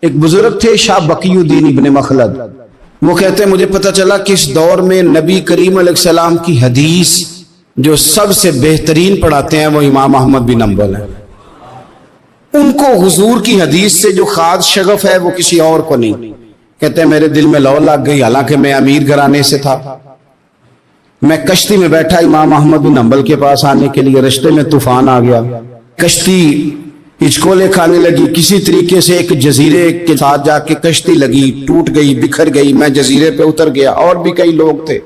ایک بزرگ تھے شاہ بقی الدین ابن مخلد، وہ کہتے ہیں مجھے پتہ چلا کہ اس دور میں نبی کریم علیہ السلام کی حدیث جو سب سے بہترین پڑھاتے ہیں وہ امام احمد بن حنبل ہیں۔ ان کو حضور کی حدیث سے جو خاص شغف ہے وہ کسی اور کو نہیں۔ کہتے ہیں میرے دل میں لو لگ گئی، حالانکہ میں امیر گھرانے سے تھا۔ میں کشتی میں بیٹھا امام احمد بن حنبل کے پاس آنے کے لیے، رستے میں طوفان آ گیا، کشتی ہچکولے کھانے لگی، کسی طریقے سے ایک جزیرے کے ساتھ جا کے کشتی لگی، ٹوٹ گئی، بکھر گئی، میں جزیرے پہ اتر گیا، اور بھی کئی لوگ تھے۔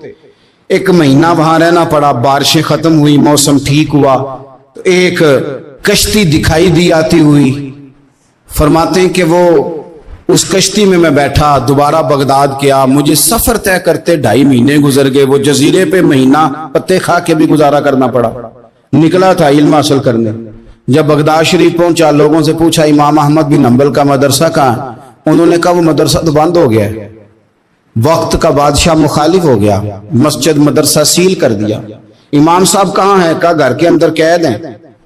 ایک مہینہ وہاں رہنا پڑا، بارشیں ختم ہوئی، موسم ٹھیک ہوا تو ایک کشتی دکھائی دی آتی ہوئی۔ فرماتے ہیں کہ وہ اس کشتی میں بیٹھا، دوبارہ بغداد کیا، مجھے سفر طے کرتے 2.5 مہینے گزر گئے، وہ جزیرے پہ مہینہ پتے کھا کے بھی گزارا کرنا پڑا۔ نکلا تھا علم حاصل کرنے، جب بغداد شریف پہنچا لوگوں سے پوچھا امام احمد بن حنبل کا مدرسہ کہاں ہے؟ انہوں نے کہا وہ مدرسہ تو بند ہو گیا ہے، وقت کا بادشاہ مخالف ہو گیا، مسجد مدرسہ سیل کر دیا۔ امام صاحب کہاں ہیں؟ کہا گھر کے اندر قید ہیں۔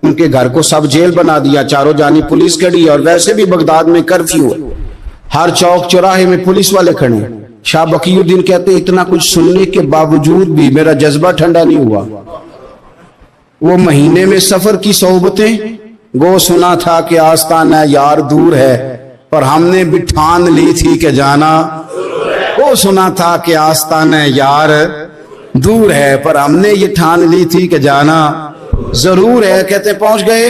ان کے گھر کو سب جیل بنا دیا، چاروں جانب پولیس کھڑی ہے، اور ویسے بھی بغداد میں کرفیو ہے، ہر چوک چوراہے میں پولیس والے کھڑے ہیں۔ شاہ بقی الدین کہتے ہیں اتنا کچھ سننے کے باوجود بھی میرا جذبہ ٹھنڈا نہیں ہوا۔ وہ مہینے میں سفر کی صحبتیں، گو سنا تھا کہ آستانہ یار دور ہے، پر ہم نے بھی ٹھان لی تھی کہ جانا، وہ سنا تھا کہ آستانہ یار دور ہے، پر ہم نے یہ ٹھان لی تھی کہ جانا ضرور ہے۔ کہتے پہنچ گئے،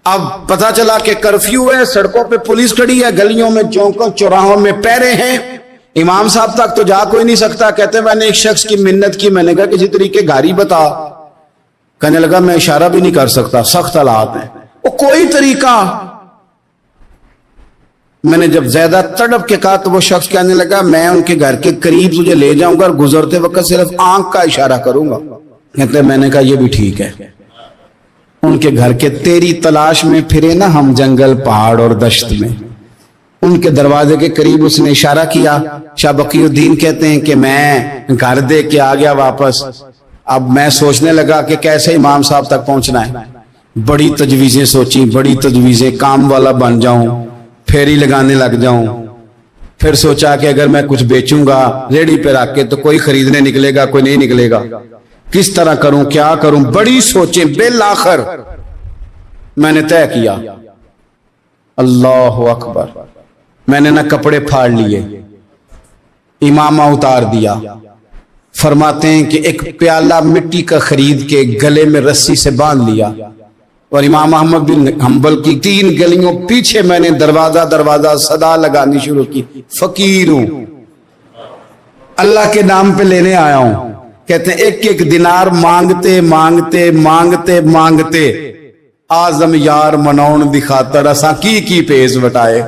اب پتہ چلا کہ کرفیو ہے، سڑکوں پہ پولیس کھڑی ہے، گلیوں میں چوکوں چوراہوں میں پہرے ہیں، امام صاحب تک تو جا کوئی نہیں سکتا۔ کہتے میں نے ایک شخص کی منت کی، میں نے کہا کسی طریقے گاڑی بتا، کہنے لگا میں اشارہ بھی نہیں کر سکتا، سخت حالات ہیں۔ وہ کوئی طریقہ، میں نے جب زیادہ تڑپ کے کہا تو وہ شخص کہنے لگا میں ان کے گھر کے قریب تجھے لے جاؤں گا اور گزرتے وقت صرف آنکھ کا اشارہ کروں گا۔ کہتے میں نے کہا یہ بھی ٹھیک ہے۔ ان کے گھر کے تیری تلاش میں پھرے نا ہم جنگل پہاڑ اور دشت میں، ان کے دروازے کے قریب اس نے اشارہ کیا۔ شاہ بقی الدین کہتے ہیں کہ میں گھر دے کے آ گیا واپس۔ اب میں سوچنے لگا کہ کیسے امام صاحب تک پہنچنا ہے، بڑی تجویزیں سوچی، بڑی تجویزیں، کام والا بن جاؤں، پھیری لگانے لگ جاؤں۔ پھر سوچا کہ اگر میں کچھ بیچوں گا ریڑھی پہ رکھ کے تو کوئی خریدنے نکلے گا، کوئی نہیں نکلے گا، کس طرح کروں، کیا کروں، بڑی سوچیں۔ بالآخر میں نے طے کیا، اللہ اکبر، میں نے نہ کپڑے پھاڑ لیے، امامہ اتار دیا۔ فرماتے ہیں کہ ایک پیالہ مٹی کا خرید کے گلے میں رسی سے باندھ لیا، اور امام احمد بن حنبل کی 3 گلیوں پیچھے میں نے دروازہ دروازہ صدا لگانی شروع کی، فقیر ہوں، اللہ کے نام پہ لینے آیا ہوں۔ کہتے ہیں ایک ایک دینار مانگتے مانگتے مانگتے مانگتے آزم یار منون دکھاتا رسا کی پیز بٹائے۔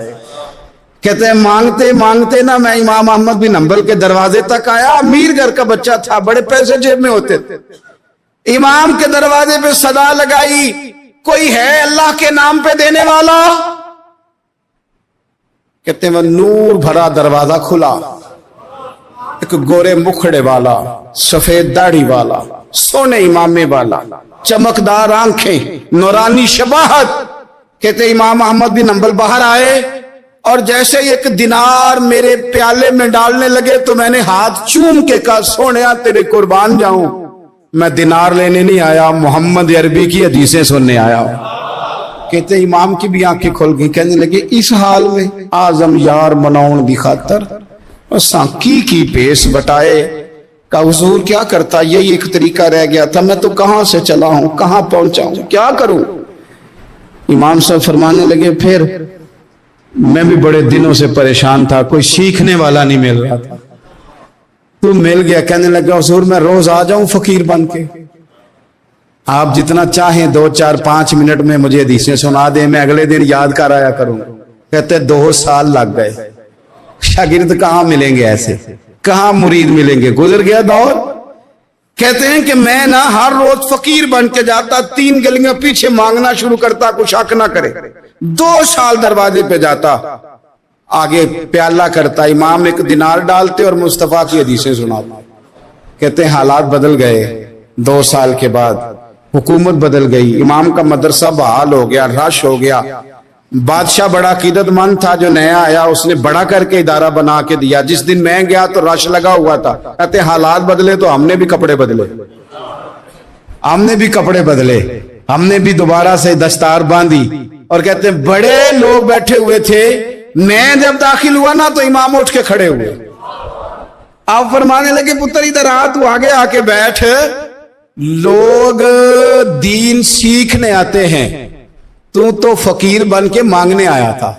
کہتے ہیں مانگتے مانگتے نا میں امام احمد بن حنبل کے دروازے تک آیا، امیر گھر کا بچہ تھا، بڑے پیسے جیب میں ہوتے تھے۔ امام کے دروازے پہ صدا لگائی، کوئی ہے اللہ کے نام پہ دینے والا؟ کہتے ہیں وہ نور بھرا دروازہ کھلا، ایک گورے مکھڑے والا، سفید داڑھی والا، سونے امامے والا، چمکدار آنکھیں، نورانی شباہت۔ کہتے امام احمد بن حنبل باہر آئے اور جیسے ایک دینار میرے پیالے میں ڈالنے لگے تو میں نے ہاتھ چوم کے کہا سونیا تیرے قربان جاؤں، میں دینار لینے نہیں آیا، محمد عربی کی حدیثیں سننے آیا ہوں۔ کہتے امام کی بھی آنکھیں کھل گئی، کہنے لگے اس حال میں آزم یار منون دی خاطر سانکی کی پیس بٹائے کا حضور کیا کرتا، یہی ایک طریقہ رہ گیا تھا، میں تو کہاں سے چلا ہوں، کہاں پہنچا ہوں، کیا کروں؟ امام صاحب فرمانے لگے پھر میں بھی بڑے دنوں سے پریشان تھا، کوئی سیکھنے والا نہیں مل رہا تھا، تو مل گیا۔ کہنے لگا حضور میں روز آ جاؤں فقیر بن کے، آپ جتنا چاہیں 2 4 5 منٹ میں مجھے حدیثیں سنا دیں، میں اگلے دن یاد کر آیا کروں۔ کہتے 2 سال لگ گئے، شاگرد کہاں ملیں گے ایسے، کہاں مرید ملیں گے، گزر گیا دور۔ کہتے ہیں کہ میں نا ہر روز فقیر بن کے جاتا، 3 گلیاں پیچھے مانگنا شروع کرتا، کچھ حق نہ کرے، 2 سال دروازے پہ جاتا، آگے پیالہ کرتا، امام ایک دینار ڈالتے اور مصطفیٰ کی حدیثیں سناتے۔ کہتے ہیں حالات بدل گئے، 2 سال کے بعد حکومت بدل گئی، امام کا مدرسہ بحال ہو گیا، رش ہو گیا، بادشاہ بڑا عقیدت مند تھا، جو نیا آیا اس نے بڑا کر کے ادارہ بنا کے دیا. جس دن میں گیا تو رش لگا ہوا تھا. کہتے حالات بدلے تو ہم نے بھی کپڑے بدلے، ہم نے بھی کپڑے بدلے، ہم نے بھی دوبارہ سے دستار باندھی. اور کہتے ہیں بڑے لوگ بیٹھے ہوئے تھے، میں جب داخل ہوا نا تو امام اٹھ کے کھڑے ہوئے. آپ فرمانے لگے پتر ادھر آ، تو آگے آ کے بیٹھ. لوگ دین سیکھنے آتے ہیں، تو فقیر بن کے مانگنے آیا تھا.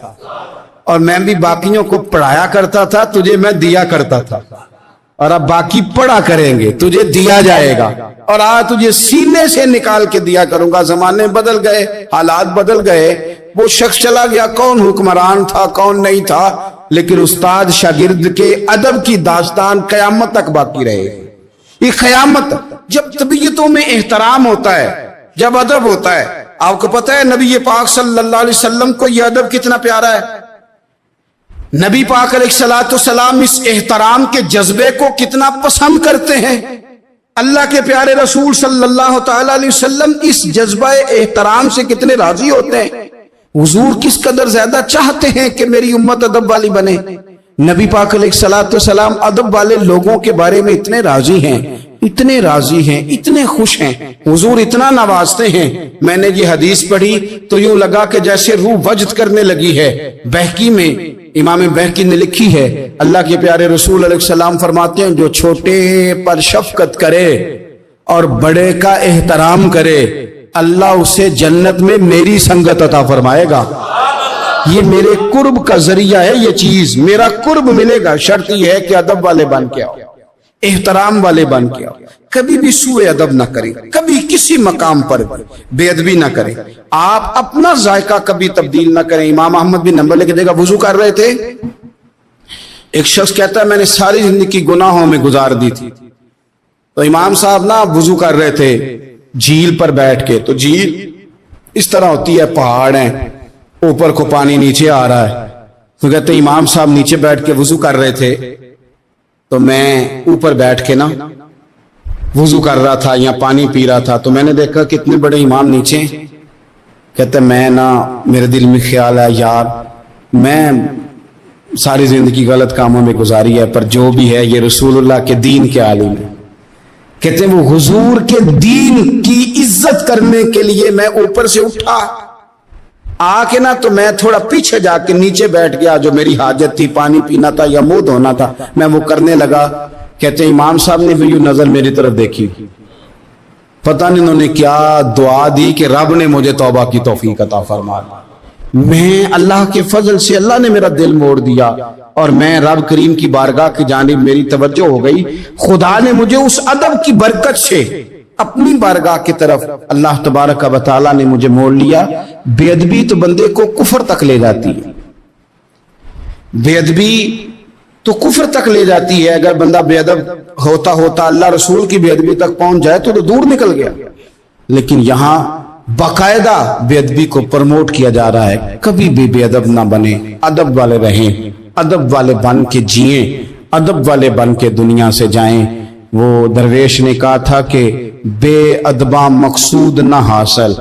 اور میں بھی باقیوں کو پڑھایا کرتا تھا، تجھے میں دیا کرتا تھا. اور اب باقی پڑھا کریں گے، تجھے دیا جائے گا. اور آج تجھے سینے سے نکال کے دیا کروں گا. زمانے بدل گئے، حالات بدل گئے، وہ شخص چلا گیا. کون حکمران تھا کون نہیں تھا، لیکن استاد شاگرد کے ادب کی داستان قیامت تک باقی رہے. یہ قیامت جب طبیعتوں میں احترام ہوتا ہے، جب ادب ہوتا ہے. آپ کو پتہ ہے نبی پاک صلی اللہ علیہ وسلم کو یہ ادب کتنا پیارا ہے. نبی پاک علیہ السلام اس احترام کے جذبے کو کتنا پسند کرتے ہیں. اللہ کے پیارے رسول صلی اللہ تعالی علیہ وسلم اس جذبہ احترام سے کتنے راضی ہوتے ہیں. حضور کس قدر زیادہ چاہتے ہیں کہ میری امت ادب والی بنے. نبی پاک علیہ السلام ادب والے لوگوں کے بارے میں اتنے راضی ہیں، اتنے راضی ہیں، اتنے خوش ہیں. حضور اتنا نوازتے ہیں. میں نے یہ حدیث پڑھی تو یوں لگا کہ جیسے روح وجد کرنے لگی ہے. بہقی میں امام بہقی نے لکھی ہے، اللہ کے پیارے رسول علیہ السلام فرماتے ہیں جو چھوٹے پر شفقت کرے اور بڑے کا احترام کرے، اللہ اسے جنت میں میری سنگت عطا فرمائے گا. یہ میرے قرب کا ذریعہ ہے. یہ چیز میرا قرب ملے گا. شرط یہ ہے کہ ادب والے بن کے آؤ، احترام والے بن کے آؤ. کبھی بھی سوء ادب نہ کریں، کبھی کسی مقام پر بے ادبی نہ کریں. آپ اپنا ذائقہ کبھی تبدیل نہ کریں. امام احمد بن حنبل کے دیکھا وضو کر رہے تھے. ایک شخص کہتا ہے میں نے ساری زندگی گناہوں میں گزار دی تھی. تو امام صاحب نا وضو کر رہے تھے جھیل پر بیٹھ کے. تو جھیل اس طرح ہوتی ہے، پہاڑ ہیں، اوپر کو پانی نیچے آ رہا ہے. تو کہتے امام صاحب نیچے بیٹھ کے وضو کر رہے تھے، تو میں اوپر بیٹھ کے نا وضو کر رہا تھا یا پانی پی رہا تھا. تو میں نے دیکھا کتنے بڑے امام نیچے. کہتے میں نا میرے دل میں خیال ہے یار میں ساری زندگی غلط کاموں میں گزاری ہے، پر جو بھی ہے یہ رسول اللہ کے دین کے عالم ہے. کہتے ہیں وہ حضور کے دین کی عزت کرنے کے لیے میں اوپر سے اٹھا آ کے نا، تو میں تھوڑا پیچھے جا کے نیچے بیٹھ گیا. جو میری حاجت تھی، پانی پینا تھا یا منہ دھونا تھا، میں وہ کرنے لگا. کہتے ہیں امام صاحب نے بھی یوں نظر میری طرف دیکھی. پتہ نہیں انہوں نے کیا دعا دی کہ رب نے مجھے توبہ کی توفیق عطا فرما. میں اللہ کے فضل سے اللہ نے میرا دل موڑ دیا اور میں رب کریم کی بارگاہ کی جانب میری توجہ ہو گئی. خدا نے مجھے اس ادب کی برکت سے اپنی بارگاہ کی طرف اللہ تبارک و تعالی نے مجھے موڑ لیا. بے ادبی تو بندے کو کفر تک لے جاتی ہے. بے ادبی تو کفر تک لے جاتی ہے. اگر بندہ بے ادب ہوتا ہوتا اللہ رسول کی بے ادبی تک پہنچ جائے تو دور نکل گیا. لیکن یہاں باقاعدہ بے ادبی کو پروموٹ کیا جا رہا ہے. کبھی بھی بے ادب نہ بنے، ادب والے رہیں، ادب والے بن کے جئیں، ادب والے بن کے دنیا سے جائیں. وہ درویش نے کہا تھا کہ بے ادباں مقصود نہ حاصل،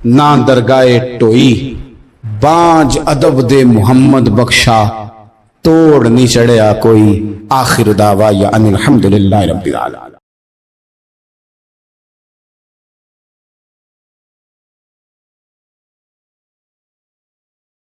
نہ درگاہ ٹوئی، بانج ادب دے محمد بخشا، توڑ نہیں چڑھیا کوئی. آخر دعوایا ان الحمدللہ رب العالمین.